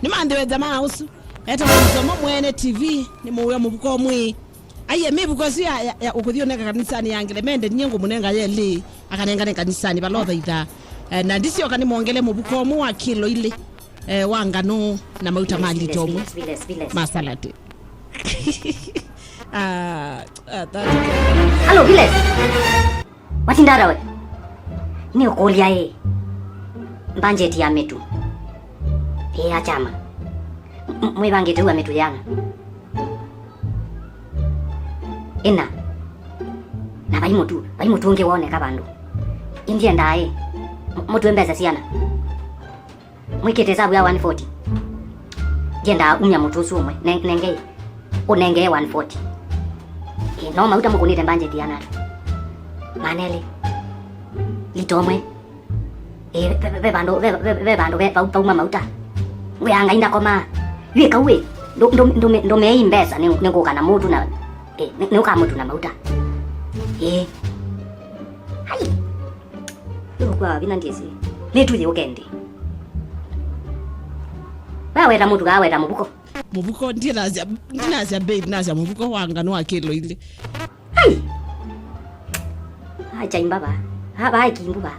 ni mande we jamaa usu eta Nzomo mwene TV ni muwe mubuko mwi aye mibuko si ya ukuthioneka kanisani yangile mende nyengo munenga yeli akanenga kanisani balotha itha na ndisio kani muongele mubuko mu wa kilo ile wangano na mauta mali tomo masalati Halo Viles. Watindara we. Ni ukolia budget ya metu. Achama. Mwibange tu ametu yanga. Ina. Na baimutu nge wone kabandu. India ndae. Mutu embeza siana. Mwikete sabu ya 140. Jenda umya mutu sumwe nenge. Unenge 140. No mauta mukunite budget yana. Manele. Litomwe. Ve bando pauma mauta. We anga inda koma. Yue kawe. Ndo me imbesa nengo kana mutu na ne uka mutu na mauta. Hai. Kwa binandisi. Letu ye ugendi. Bawe ra mutu gawe ra mubuko. Mubuko ndinaza babe naza mubuko wanga no akelo ile. Hai. Hai chaimba ba. Ha ba kimbu ba.